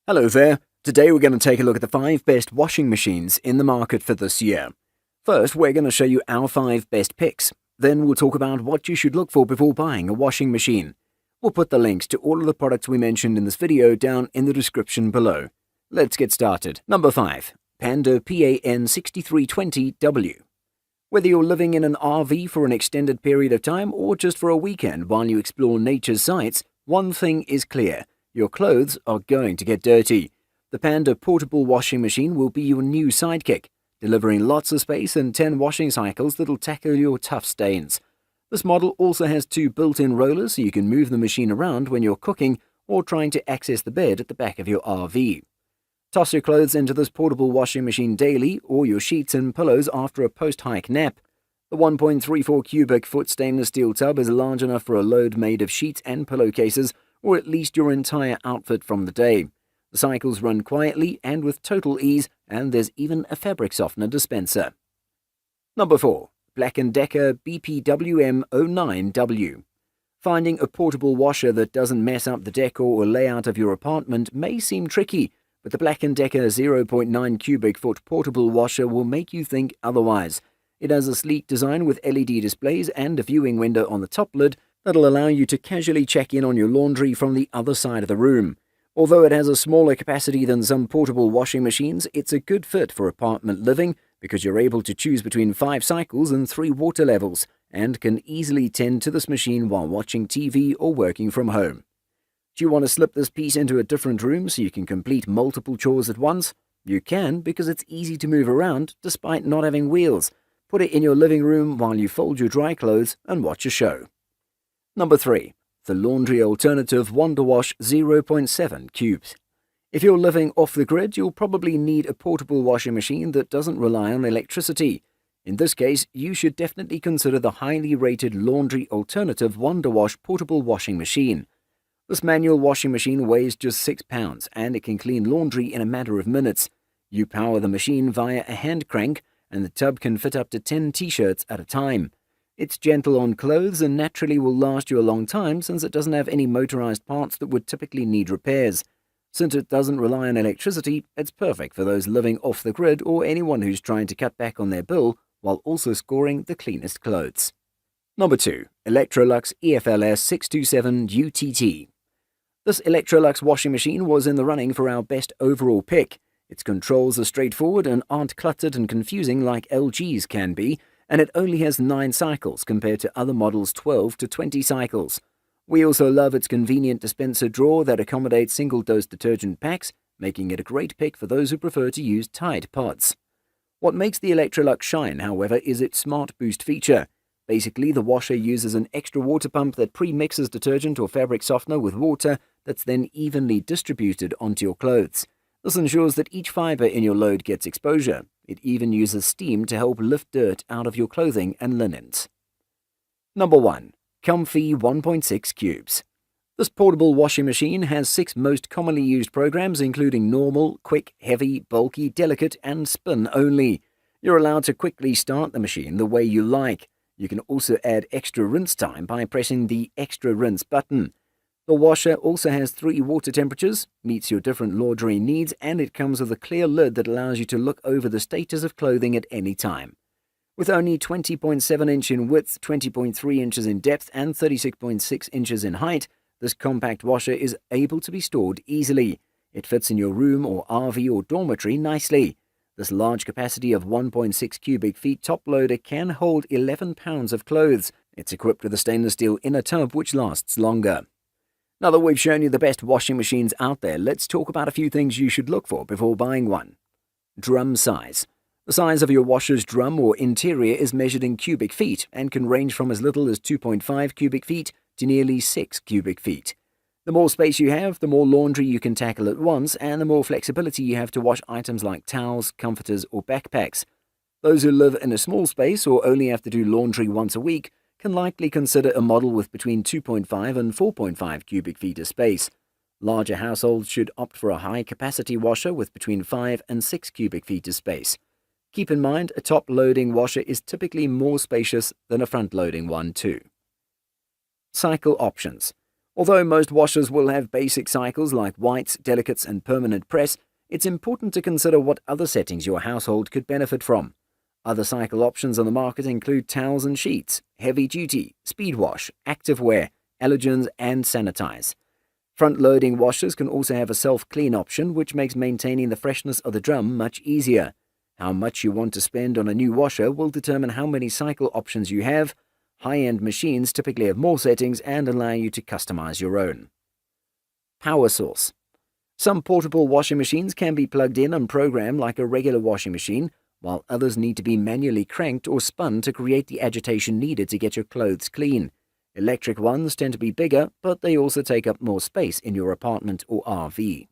Hello there. Today we're going to take a look at the 5 best washing machines in the market for this year. First, we're going to show you our 5 best picks. Then we'll talk about what you should look for before buying a washing machine. We'll put the links to all of the products we mentioned in this video down in the description below. Let's get started. Number 5. Panda PAN6320W. Whether you're living in an RV for an extended period of time or just for a weekend while you explore nature's sights, one thing is clear. Your clothes are going to get dirty. The Panda portable washing machine will be your new sidekick, delivering lots of space and 10 washing cycles that'll tackle your tough stains. This model also has 2 built-in rollers so you can move the machine around when you're cooking or trying to access the bed at the back of your RV. Toss your clothes into this portable washing machine daily or your sheets and pillows after a post-hike nap. The 1.34 cubic foot stainless steel tub is large enough for a load made of sheets and pillowcases, or at least your entire outfit from the day. The cycles run quietly and with total ease, and there's even a fabric softener dispenser. Number 4. Black & Decker BPWM09W. Finding a portable washer that doesn't mess up the decor or layout of your apartment may seem tricky, but the Black & Decker 0.9 cubic foot portable washer will make you think otherwise. It has a sleek design with LED displays and a viewing window on the top lid that'll allow you to casually check in on your laundry from the other side of the room. Although it has a smaller capacity than some portable washing machines, it's a good fit for apartment living because you're able to choose between 5 cycles and 3 water levels and can easily tend to this machine while watching TV or working from home. Do you want to slip this piece into a different room so you can complete multiple chores at once? You can because it's easy to move around despite not having wheels. Put it in your living room while you fold your dry clothes and watch a show. Number 3. The Laundry Alternative Wonder Wash 0.7 Cubes. If you're living off the grid, you'll probably need a portable washing machine that doesn't rely on electricity. In this case, you should definitely consider the highly rated Laundry Alternative Wonder Wash portable washing machine. This manual washing machine weighs just 6 pounds and it can clean laundry in a matter of minutes. You power the machine via a hand crank and the tub can fit up to 10 t-shirts at a time. It's gentle on clothes and naturally will last you a long time since it doesn't have any motorized parts that would typically need repairs. Since it doesn't rely on electricity, it's perfect for those living off the grid or anyone who's trying to cut back on their bill while also scoring the cleanest clothes. Number 2. Electrolux EFLS 627 UTT. This Electrolux washing machine was in the running for our best overall pick. Its controls are straightforward and aren't cluttered and confusing like LG's can be, and it only has 9 cycles compared to other models' 12 to 20 cycles. We also love its convenient dispenser drawer that accommodates single-dose detergent packs, making it a great pick for those who prefer to use Tide pods. What makes the Electrolux shine, however, is its Smart Boost feature. Basically, the washer uses an extra water pump that pre-mixes detergent or fabric softener with water that's then evenly distributed onto your clothes. This ensures that each fiber in your load gets exposure. It even uses steam to help lift dirt out of your clothing and linens. Number 1. Comfy 1.6 Cubes. This portable washing machine has 6 most commonly used programs including normal, quick, heavy, bulky, delicate, and spin only. You're allowed to quickly start the machine the way you like. You can also add extra rinse time by pressing the Extra Rinse button. The washer also has 3 water temperatures, meets your different laundry needs, and it comes with a clear lid that allows you to look over the status of clothing at any time. With only 20.7 inch in width, 20.3 inches in depth, and 36.6 inches in height, this compact washer is able to be stored easily. It fits in your room or RV or dormitory nicely. This large capacity of 1.6 cubic feet top loader can hold 11 pounds of clothes. It's equipped with a stainless steel inner tub which lasts longer. Now that we've shown you the best washing machines out there, let's talk about a few things you should look for before buying one. Drum size. The size of your washer's drum or interior is measured in cubic feet and can range from as little as 2.5 cubic feet to nearly 6 cubic feet. The more space you have, the more laundry you can tackle at once and the more flexibility you have to wash items like towels, comforters, or backpacks. Those who live in a small space or only have to do laundry once a week can likely consider a model with between 2.5 and 4.5 cubic feet of space. Larger households should opt for a high-capacity washer with between 5 and 6 cubic feet of space. Keep in mind, a top-loading washer is typically more spacious than a front-loading one too. Cycle options. Although most washers will have basic cycles like whites, delicates, and permanent press, it's important to consider what other settings your household could benefit from. Other cycle options on the market include towels and sheets, heavy duty, speed wash, active wear, allergens, and sanitize. Front-loading washers can also have a self-clean option, which makes maintaining the freshness of the drum much easier. How much you want to spend on a new washer will determine how many cycle options you have. High-end machines typically have more settings and allow you to customize your own. Power source. Some portable washing machines can be plugged in and programmed like a regular washing machine, while others need to be manually cranked or spun to create the agitation needed to get your clothes clean. Electric ones tend to be bigger, but they also take up more space in your apartment or RV.